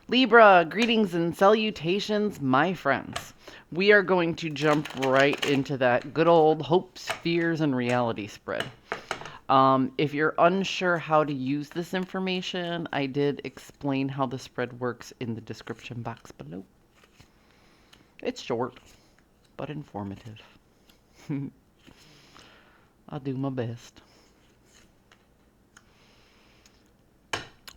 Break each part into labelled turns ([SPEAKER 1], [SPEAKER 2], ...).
[SPEAKER 1] Libra, greetings and salutations, my friends. We are going to jump right into that good old hopes, fears, and reality spread. If you're unsure how to use this information, I did explain how the spread works in the description box below. It's short, but informative. I'll do my best.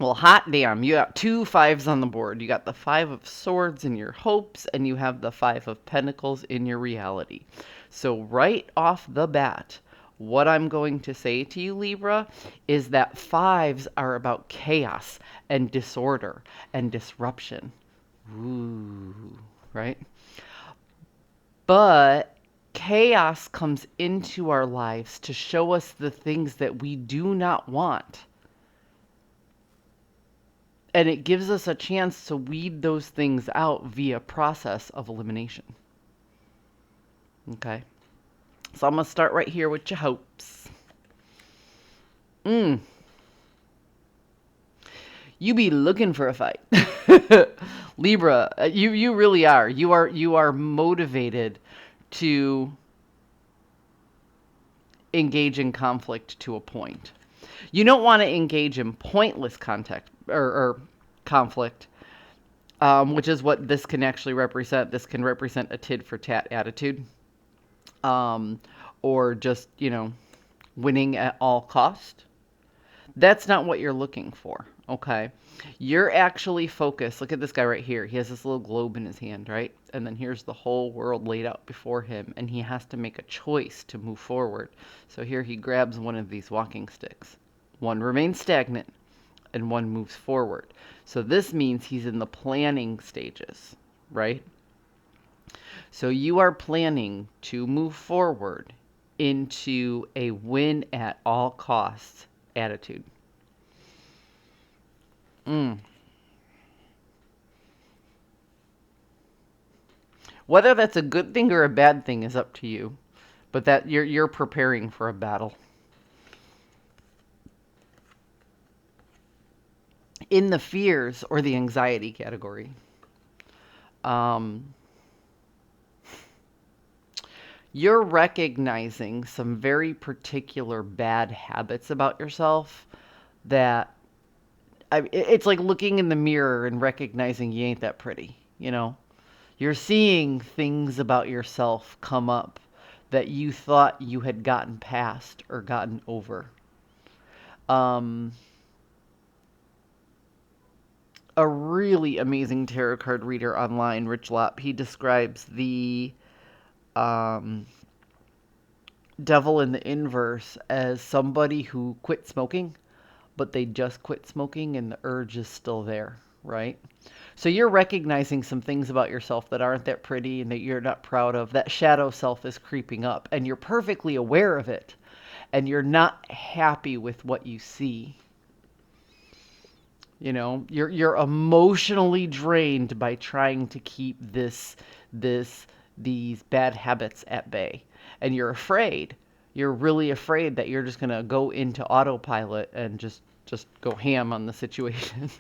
[SPEAKER 1] Well, hot damn, you got 2 5s on the board. You got the 5 of swords in your hopes, and you have the 5 of pentacles in your reality. So right off the bat, what I'm going to say to you, Libra, is that 5s are about chaos and disorder and disruption. Ooh, right? But chaos comes into our lives to show us the things that we do not want. And it gives us a chance to weed those things out via process of elimination. Okay. So I'm going to start right here with your hopes. You be looking for a fight. Libra, you really are. You are motivated to engage in conflict to a point. You don't want to engage in pointless contact or conflict, which is what this can actually represent. This can represent a tit for tat attitude, or just, winning at all cost. That's not what you're looking for, okay? You're actually focused. Look at this guy right here. He has this little globe in his hand, right? And then here's the whole world laid out before him, and he has to make a choice to move forward. So here he grabs one of these walking sticks. One remains stagnant, and one moves forward. So this means he's in the planning stages, right? So you are planning to move forward into a win at all costs attitude. Whether that's a good thing or a bad thing is up to you, but that you're preparing for a battle. In the fears or the anxiety category, you're recognizing some very particular bad habits about yourself that it's like looking in the mirror and recognizing you ain't that pretty, You're seeing things about yourself come up that you thought you had gotten past or gotten over. A really amazing tarot card reader online, Rich Lopp, he describes the devil in the inverse as somebody who quit smoking, but they just quit smoking and the urge is still there, right? So you're recognizing some things about yourself that aren't that pretty and that you're not proud of. That shadow self is creeping up, and you're perfectly aware of it, and you're not happy with what you see. You're emotionally drained by trying to keep these bad habits at bay, and you're afraid. You're really afraid that you're just gonna go into autopilot and just go ham on the situation.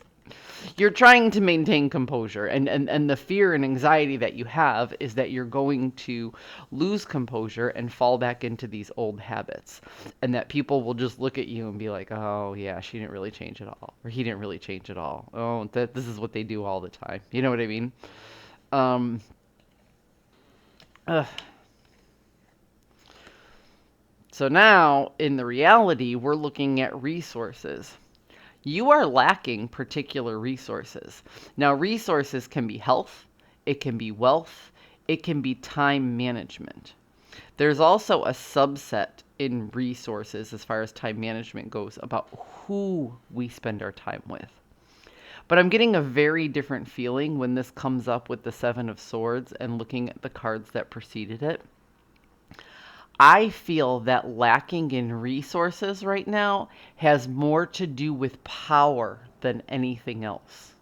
[SPEAKER 1] You're trying to maintain composure, and the fear and anxiety that you have is that you're going to lose composure and fall back into these old habits, and that people will just look at you and be like, oh yeah, she didn't really change at all, or he didn't really change at all. Oh, this is what they do all the time. You know what I mean? So now, in the reality, we're looking at resources. You are lacking particular resources. Now, resources can be health, it can be wealth, it can be time management. There's also a subset in resources as far as time management goes about who we spend our time with. But I'm getting a very different feeling when this comes up with the Seven of Swords and looking at the cards that preceded it. I feel that lacking in resources right now has more to do with power than anything else.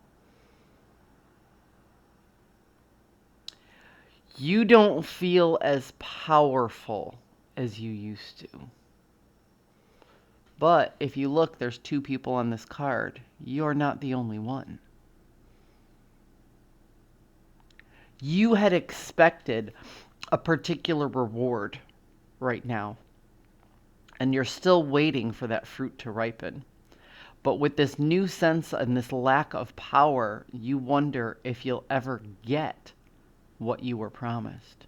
[SPEAKER 1] You don't feel as powerful as you used to. But if you look, there's 2 people on this card. You're not the only one. You had expected a particular reward right now, and you're still waiting for that fruit to ripen. But with this new sense and this lack of power, you wonder if you'll ever get what you were promised.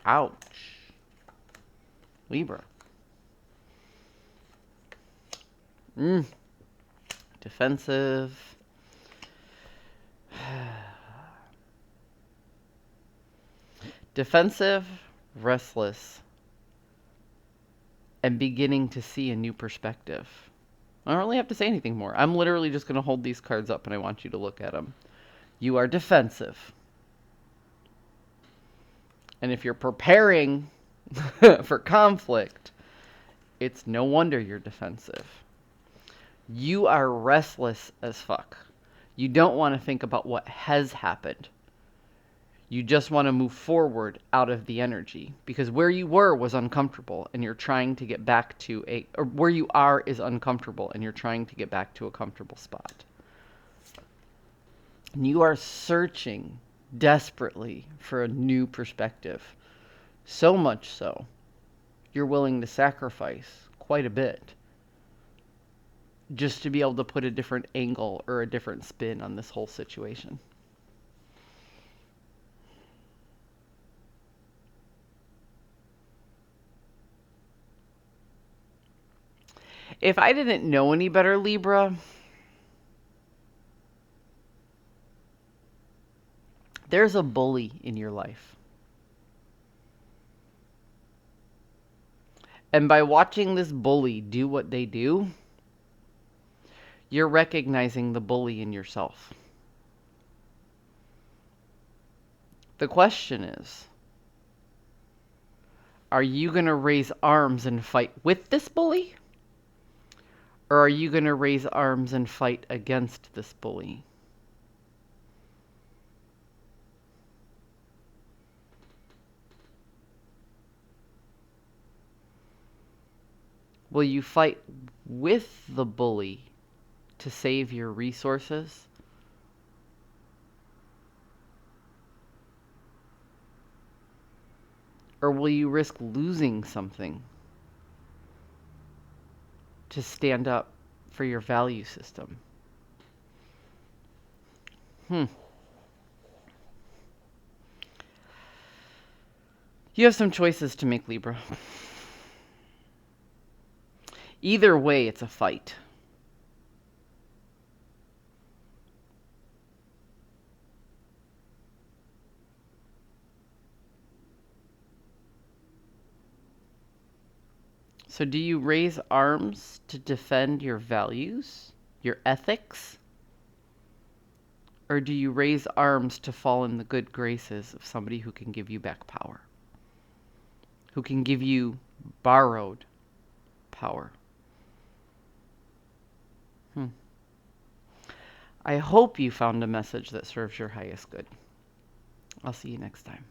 [SPEAKER 1] Ouch. Libra. Defensive. Defensive, restless, and beginning to see a new perspective. I don't really have to say anything more. I'm literally just going to hold these cards up and I want you to look at them. You are defensive. And if you're preparing for conflict, it's no wonder you're defensive. You are restless as fuck. You don't want to think about what has happened. You just want to move forward out of the energy because where you were was uncomfortable and you're trying to get back to or where you are is uncomfortable and you're trying to get back to a comfortable spot. And you are searching desperately for a new perspective. So much so, you're willing to sacrifice quite a bit just to be able to put a different angle or a different spin on this whole situation. If I didn't know any better, Libra, there's a bully in your life. And by watching this bully do what they do, you're recognizing the bully in yourself. The question is, are you going to raise arms and fight with this bully? Or are you going to raise arms and fight against this bully? Will you fight with the bully to save your resources? Or will you risk losing something to stand up for your value system? You have some choices to make, Libra. Either way, it's a fight. So do you raise arms to defend your values, your ethics? Or do you raise arms to fall in the good graces of somebody who can give you back power? Who can give you borrowed power? I hope you found a message that serves your highest good. I'll see you next time.